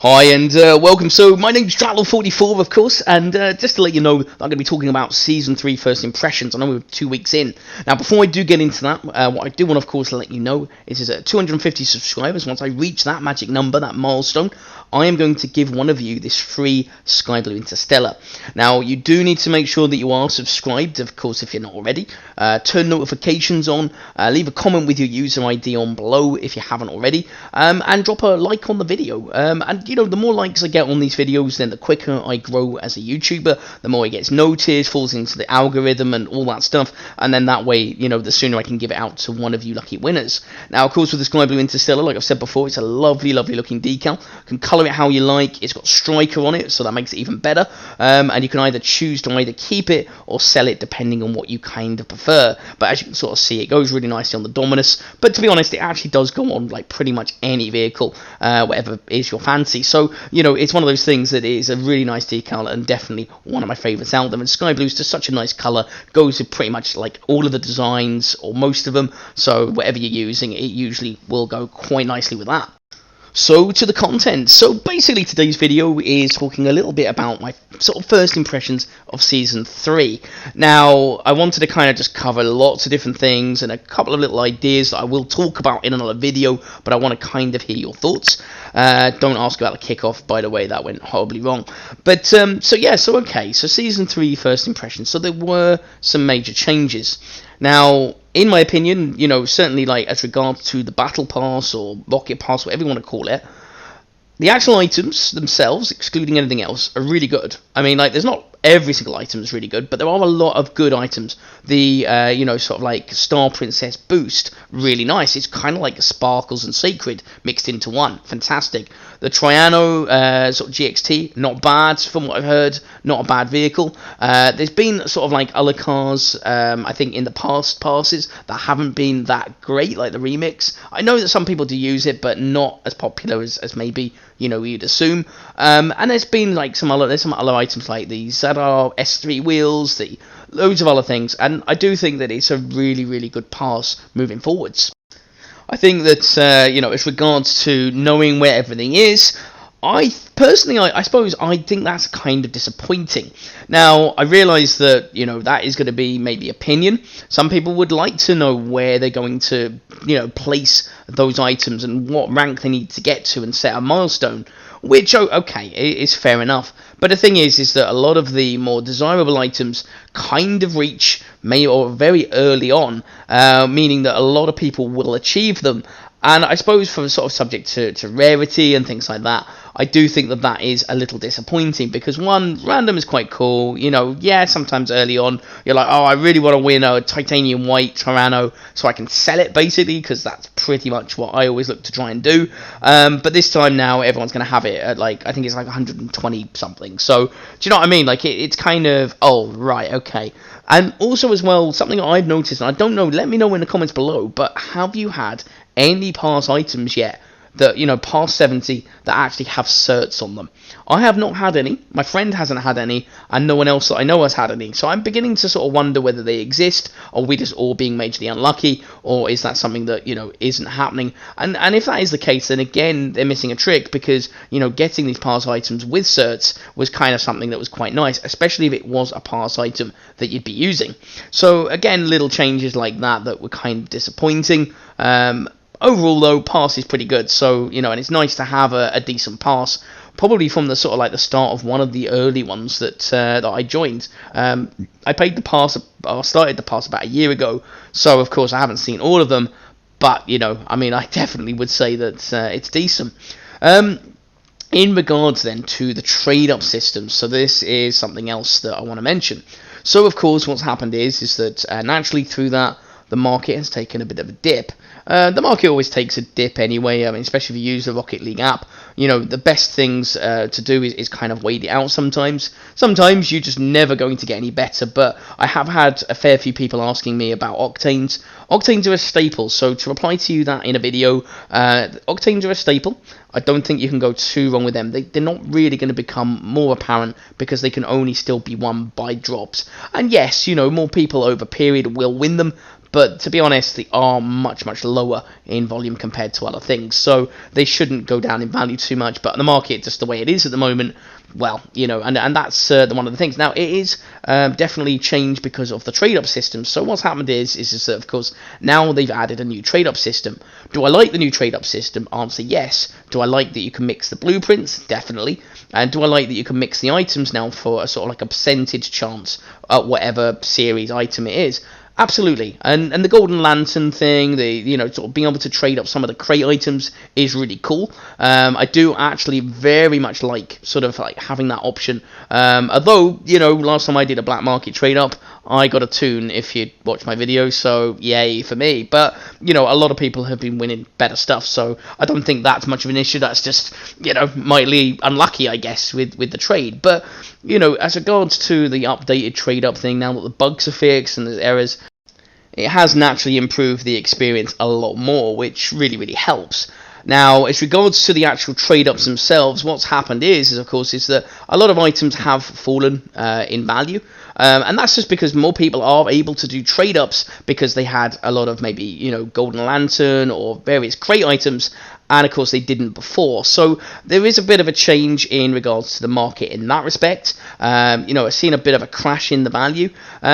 Hi and welcome. So my name's Straddle44, of course, and just to let you know, I'm going to be talking about Season 3 First Impressions. I know we're 2 weeks in. Now, before I do get into that, what I do want, of course, to let you know is at 250 subscribers, once I reach that magic number, that milestone, I am going to give one of you this free Sky Blue Interstellar. Now, you do need to make sure that you are subscribed, of course, if you're not already. Turn notifications on, leave a comment with your user ID on below if you haven't already, and drop a like on the video. And you know, the more likes I get on these videos, then the quicker I grow as a YouTuber, the more it gets noticed, falls into the algorithm and all that stuff, and then that way, you know, the sooner I can give it out to one of you lucky winners. Now, of course, with the Sky Blue Interstellar, like I've said before, it's a lovely, lovely looking decal. You can colour it how you like. It's got striker on it, so that makes it even better, and you can either choose to either keep it or sell it depending on what you kind of prefer. But as you can sort of see, it goes really nicely on the Dominus, but to be honest, it actually does go on like pretty much any vehicle, whatever is your fancy. So, you know, it's one of those things that is a really nice decal and definitely one of my favourites out there. And Sky Blue's just such a nice colour, goes with pretty much like all of the designs or most of them. So whatever you're using, it usually will go quite nicely with that. So to the content. So basically today's video is talking a little bit about my sort of first impressions of Season 3. Now, I wanted to kind of just cover lots of different things and a couple of little ideas that I will talk about in another video, but I want to kind of hear your thoughts. Don't ask about the kickoff, by the way, that went horribly wrong. But, so Season 3 first impressions. So there were some major changes. Now, in my opinion, you know, certainly like as regards to the Battle Pass or Rocket Pass, whatever you want to call it, the actual items themselves, excluding anything else, are really good. I mean, like, there's not every single item is really good, but there are a lot of good items. The, you know, sort of like Star Princess boost, really nice. It's kind of like Sparkles and Sacred mixed into one. Fantastic. The Triano sort of GXT, not bad from what I've heard. Not a bad vehicle. There's been sort of like other cars, I think, in the past passes that haven't been that great, like the Remix. I know that some people do use it, but not as popular as maybe, you know, you'd assume. And there's been like some other items like the ZR S3 wheels, loads of other things, and I do think that it's a really, really good pass moving forwards. I think that, you know, as regards to knowing where everything is, I suppose I think that's kind of disappointing. Now, I realise that, you know, that is going to be maybe opinion. Some people would like to know where they're going to, you know, place those items and what rank they need to get to and set a milestone, which, okay, is fair enough. But the thing is that a lot of the more desirable items kind of reach very early on, meaning that a lot of people will achieve them. And I suppose for sort of subject to rarity and things like that, I do think that that is a little disappointing, because one, random is quite cool, you know, yeah, sometimes early on, you're like, oh, I really want to win a titanium white Tyranno so I can sell it, basically, because that's pretty much what I always look to try and do. But this time now, everyone's going to have it at, like, I think it's like 120 something. So, do you know what I mean? Like, it's kind of, oh, right, okay. And also as well, something I've noticed, and I don't know, let me know in the comments below, but have you had any pass items yet that, you know, past 70 that actually have certs on them? I have not had any, my friend hasn't had any, and no one else that I know has had any. So I'm beginning to sort of wonder whether they exist, or we're just all being majorly unlucky, or is that something that, you know, isn't happening? And if that is the case, then again, they're missing a trick, because, you know, getting these pass items with certs was kind of something that was quite nice, especially if it was a pass item that you'd be using. So again, little changes like that were kind of disappointing. Overall, though, pass is pretty good, so, you know, and it's nice to have a decent pass, probably from the sort of like the start of one of the early ones that I joined. I paid the pass, or started the pass about a year ago, so of course I haven't seen all of them, but, you know, I mean, I definitely would say that it's decent. In regards then to the trade-up system, so this is something else that I want to mention. So, of course, what's happened is that naturally through that, the market has taken a bit of a dip. The market always takes a dip anyway, I mean, especially if you use the Rocket League app. You know, the best things to do is kind of wait it out sometimes. Sometimes you're just never going to get any better, but I have had a fair few people asking me about Octanes. Octanes are a staple, so to reply to you that in a video, Octanes are a staple. I don't think you can go too wrong with them. They're not really going to become more apparent, because they can only still be won by drops. And yes, you know, more people over period will win them, but to be honest, they are much lower in volume compared to other things, so they shouldn't go down in value too much. But the market, just the way it is at the moment, well, and that's one of the things. Now, it is definitely changed because of the trade-up system. So what's happened is that, of course, now they've added a new trade-up system. Do I like the new trade-up system? Answer, yes. Do I like that you can mix the blueprints? Definitely. And do I like that you can mix the items now for a sort of like a percentage chance at whatever series item it is? Absolutely. And the Golden Lantern thing, sort of being able to trade up some of the crate items is really cool. I do actually very much like sort of like having that option. Although, last time I did a black market trade up, I got a toon if you watch my video, so yay for me. But, a lot of people have been winning better stuff, so I don't think that's much of an issue. That's just, mightily unlucky, I guess, with the trade. But, as regards to the updated trade up thing, now that the bugs are fixed and the errors, it has naturally improved the experience a lot more, which really helps. Now, as regards to the actual trade-ups themselves, what's happened is that a lot of items have fallen in value, and that's just because more people are able to do trade-ups because they had a lot of maybe, Golden Lantern or various crate items, and of course they didn't before. So there is a bit of a change in regards to the market in that respect. I've seen a bit of a crash in the value.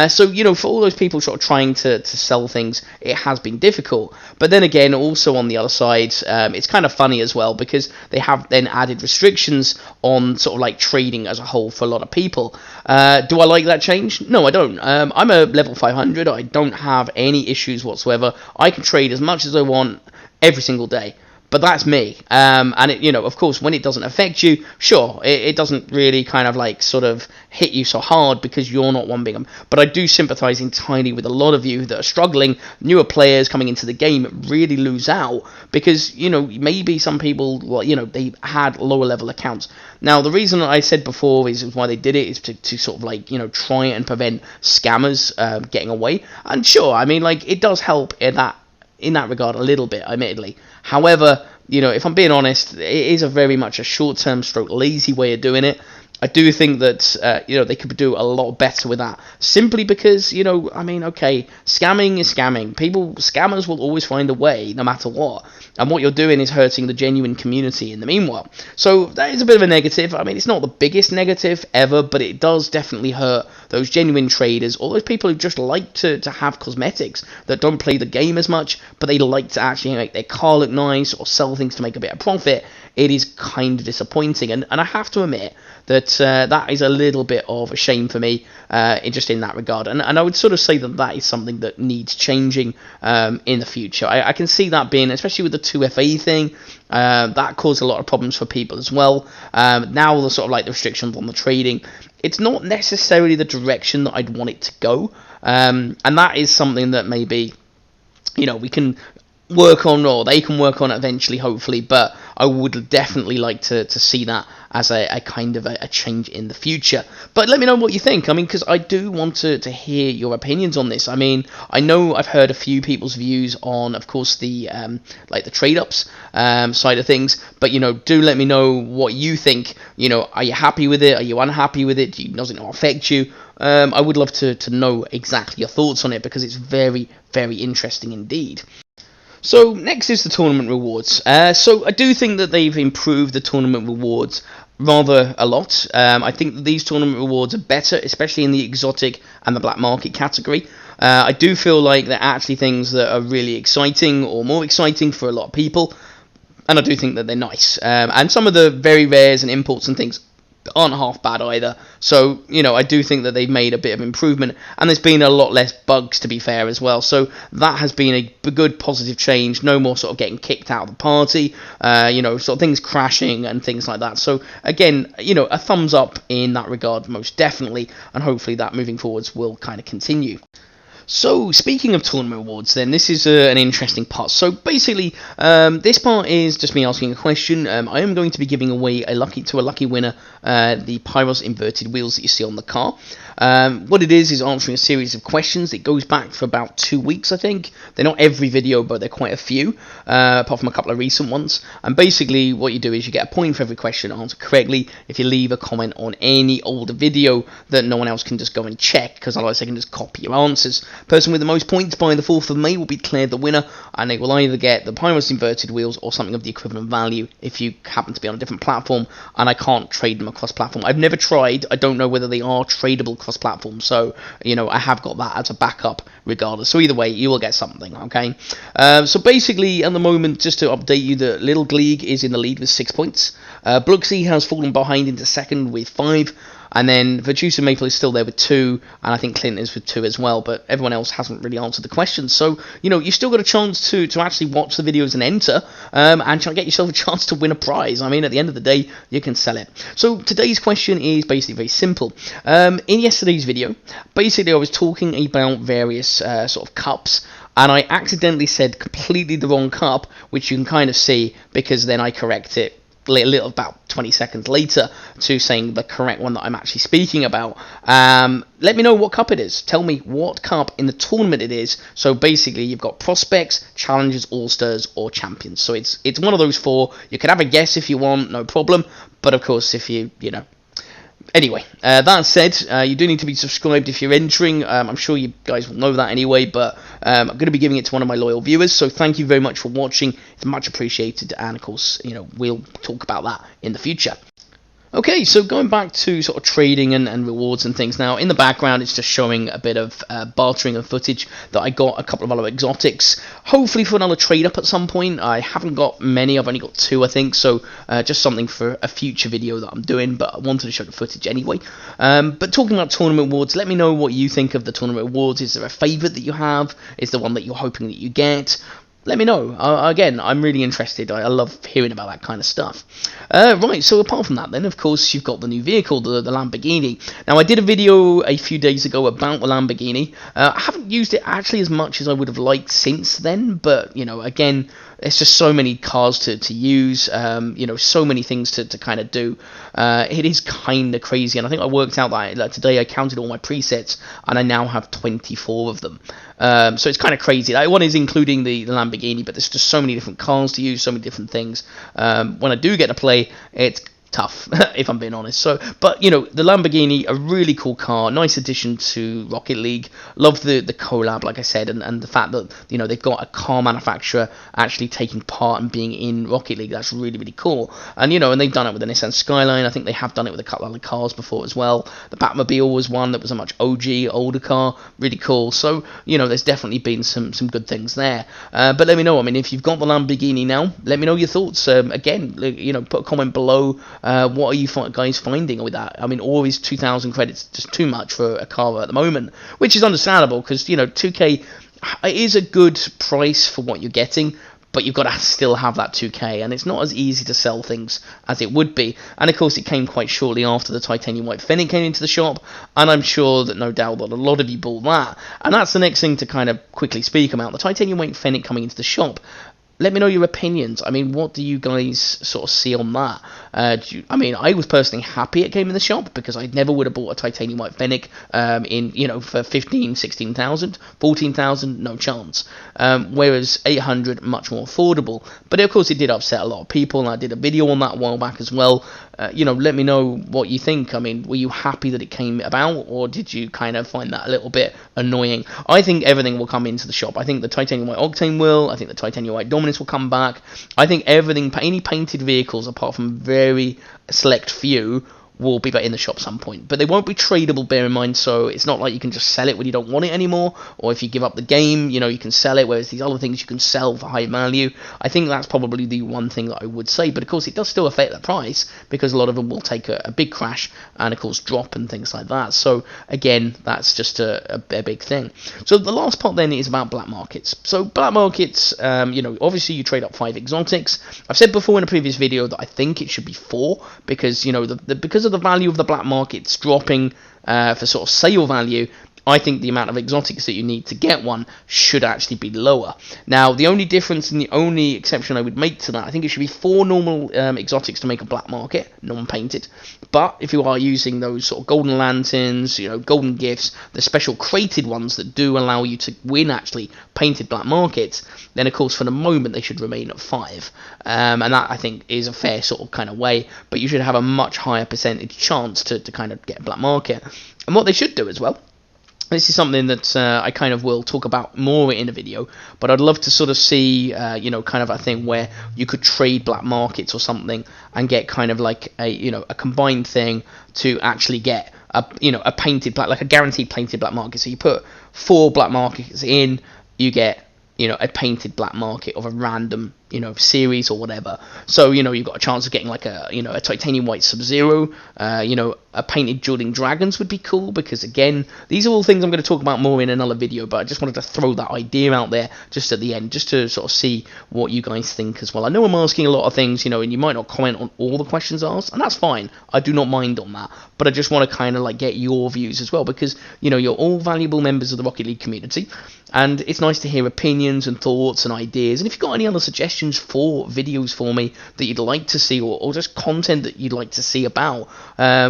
So for all those people sort of trying to sell things, it has been difficult. But then again, also on the other side, it's kind of funny as well because they have then added restrictions on sort of like trading as a whole for a lot of people. Do I like that change? No, I don't. I'm a level 500. I don't have any issues whatsoever. I can trade as much as I want every single day. But that's me, and it, of course, when it doesn't affect you, sure, it doesn't really kind of like sort of hit you so hard because you're not one big. But I do sympathise entirely with a lot of you that are struggling. Newer players coming into the game really lose out because maybe some people, they had lower level accounts. Now, the reason I said before is why they did it is to sort of like try and prevent scammers getting away. And sure, I mean it does help in that regard a little bit, admittedly. However, if I'm being honest, it is a very much a short-term stroke lazy way of doing it. I do think that, they could do a lot better with that. Simply because, okay, scamming is scamming. Scammers will always find a way, no matter what. And what you're doing is hurting the genuine community in the meanwhile. So that is a bit of a negative. I mean, it's not the biggest negative ever, but it does definitely hurt those genuine traders, or those people who just like to have cosmetics, that don't play the game as much, but they like to actually make their car look nice, or sell things to make a bit of profit. It is kind of disappointing, and I have to admit that that is a little bit of a shame for me, just in that regard, and I would sort of say that is something that needs changing in the future. I can see that being, especially with the 2FA thing, that caused a lot of problems for people as well. Now the sort of like the restrictions on the trading, it's not necessarily the direction that I'd want it to go, and that is something that maybe we can work on, or they can work on eventually, hopefully, but I would definitely like to see that as a kind of a change in the future. But let me know what you think. I mean, because I do want to hear your opinions on this. I mean, I know I've heard a few people's views on, of course, the the trade-ups side of things, but do let me know what you think. Are you happy with it? Are you unhappy with it? Does it not affect you? I would love to know exactly your thoughts on it, because it's very interesting indeed. So next is the tournament rewards. So I do think that they've improved the tournament rewards rather a lot. I think that these tournament rewards are better, especially in the exotic and the black market category. I do feel like they're actually things that are really exciting, or more exciting for a lot of people, and I do think that they're nice. And some of the very rares and imports and things aren't half bad either. So, I do think that they've made a bit of improvement, and there's been a lot less bugs, to be fair, as well. So that has been a good positive change. No more sort of getting kicked out of the party, sort of things crashing and things like that. So again, a thumbs up in that regard, most definitely, and hopefully that moving forwards will kind of continue. So, speaking of tournament rewards, then, this is an interesting part. So, basically, this part is just me asking a question. I am going to be giving away a lucky winner the Pyros inverted wheels that you see on the car. What it is answering a series of questions. It goes back for about 2 weeks, I think. They're not every video, but they're quite a few, apart from a couple of recent ones. And basically, what you do is you get a point for every question answered correctly if you leave a comment on any older video that no one else can just go and check, because otherwise they can just copy your answers. Person with the most points by the 4th of May will be declared the winner, and they will either get the Pyros inverted wheels or something of the equivalent value if you happen to be on a different platform, and I can't trade them across platform. I've never tried. I don't know whether they are tradable cross platform, so I have got that as a backup regardless. So either way, you will get something, okay? So basically, at the moment, just to update you, the Little League is in the lead with 6 points. Bluxy has fallen behind into second with 5. And then Virtusa Maple is still there with 2, and I think Clint is with 2 as well, but everyone else hasn't really answered the questions. So, you still got a chance to actually watch the videos and enter, and try and get yourself a chance to win a prize. I mean, at the end of the day, you can sell it. So, today's question is basically very simple. In yesterday's video, basically I was talking about various sort of cups, and I accidentally said completely the wrong cup, which you can kind of see, because then I correct it little about 20 seconds later to saying the correct one that I'm actually speaking about. Let me know what cup it is. Tell me what cup in the tournament it is. So basically you've got Prospects, Challengers, All-Stars or Champions. So it's one of those 4. You can have a guess if you want, no problem, but of course if you Anyway, that said, you do need to be subscribed if you're entering. I'm sure you guys will know that anyway, but I'm going to be giving it to one of my loyal viewers, so thank you very much for watching. It's much appreciated, and of course, we'll talk about that in the future. Okay, so going back to sort of trading and rewards and things now, in the background it's just showing a bit of bartering and footage that I got a couple of other exotics, hopefully for another trade up at some point. I haven't got many, I've only got 2 I think, so just something for a future video that I'm doing, but I wanted to show the footage anyway. But talking about tournament rewards, let me know what you think of the tournament rewards. Is there a favourite that you have? Is there one that you're hoping that you get? Let me know. Again, I'm really interested. I love hearing about that kind of stuff. Right, so apart from that then, of course, you've got the new vehicle, the Lamborghini. Now, I did a video a few days ago about the Lamborghini. I haven't used it actually as much as I would have liked since then, but, again, there's just so many cars to use, so many things to kind of do. It is kind of crazy, and I think I worked out that today I counted all my presets, and I now have 24 of them. So it's kind of crazy. That one is including the Lamborghini, but there's just so many different cars to use, so many different things. When I do get to play, it's tough, if I'm being honest. So, but the Lamborghini, a really cool car, nice addition to Rocket League. Love the collab, like I said, and the fact that they've got a car manufacturer actually taking part and being in Rocket League. That's really, really cool. And and they've done it with the Nissan Skyline. I think they have done it with a couple other cars before as well. The Batmobile was one that was a much older car, really cool. So there's definitely been some good things there. But let me know. I mean, if you've got the Lamborghini now, let me know your thoughts. Again, put a comment below. What are you guys finding with that? I mean, always 2,000 credits just too much for a car at the moment, which is understandable because 2K is a good price for what you're getting, but you've got to still have that 2K, and it's not as easy to sell things as it would be. And of course, it came quite shortly after the titanium white fennec came into the shop, and I'm sure that no doubt that a lot of you bought that. And that's the next thing to kind of quickly speak about, the titanium white fennec coming into the shop. Let me know your opinions. I mean, what do you guys sort of see on that? I was personally happy it came in the shop because I never would have bought a titanium white fennec for 15, 16,000, 14,000, no chance. Whereas 800, much more affordable. But of course, it did upset a lot of people, and I did a video on that a while back as well. Let me know what you think. I mean, were you happy that it came about, or did you kind of find that a little bit annoying? I think everything will come into the shop. I think the titanium white octane will. I think the titanium white dominance will come back. I think everything, any painted vehicles, apart from very select few, will be in the shop some point, but they won't be tradable, bear in mind, so it's not like you can just sell it when you don't want it anymore, or if you give up the game, you can sell it, whereas these other things you can sell for high value. I think that's probably the one thing that I would say, but of course it does still affect the price, because a lot of them will take a big crash, and of course drop and things like that. So again, that's just a big thing. So the last part then is about black markets. So black markets, obviously you trade up 5 exotics. I've said before in a previous video that I think it should be 4, because because of the value of the black markets dropping for sort of sale value, I think the amount of exotics that you need to get one should actually be lower. Now, the only difference and the only exception I would make to that, I think it should be 4 normal exotics to make a black market, non-painted. But if you are using those sort of golden lanterns, golden gifts, the special crated ones that do allow you to win actually painted black markets, then of course for the moment they should remain at 5. And that I think is a fair sort of kind of way, but you should have a much higher percentage chance to kind of get a black market. And what they should do as well this is something that I kind of will talk about more in a video, but I'd love to sort of see, kind of a thing where you could trade black markets or something and get kind of like a combined thing to actually get a painted black, like a guaranteed painted black market. So you put 4 black markets in, you get a painted black market of a random series or whatever. So you've got a chance of getting like a titanium white Sub-Zero. A painted dueling dragons would be cool, because again, these are all things I'm going to talk about more in another video, but I just wanted to throw that idea out there just at the end, just to sort of see what you guys think as well. I know I'm asking a lot of things, and you might not comment on all the questions asked, and that's fine. I do not mind on that, but I just want to kind of like get your views as well, because you're all valuable members of the Rocket League community, and it's nice to hear opinions and thoughts and ideas. And if you've got any other suggestions for videos for me that you'd like to see, or just content that you'd like to see about,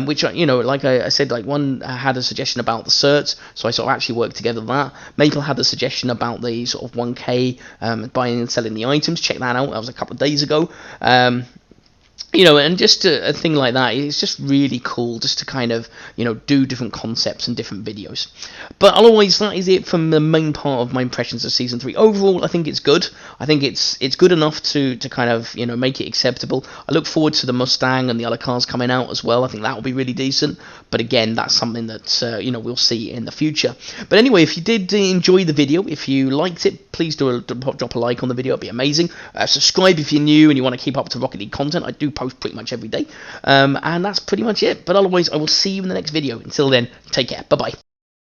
which like I said, like one had a suggestion about the certs, so I sort of actually worked together that. Maple had a suggestion about the sort of 1K buying and selling the items. Check that out. That was a couple of days ago. And just a thing like that, it's just really cool just to kind of, do different concepts and different videos. But otherwise, that is it from the main part of my impressions of Season 3. Overall, I think it's good. I think it's good enough to kind of, make it acceptable. I look forward to the Mustang and the other cars coming out as well. I think that will be really decent. But again, that's something that, we'll see in the future. But anyway, if you did enjoy the video, if you liked it, please drop a like on the video. It'd be amazing. Subscribe if you're new and you want to keep up to Rocket League content. I do post pretty much every day. And that's pretty much it. But otherwise, I will see you in the next video. Until then, take care. Bye-bye.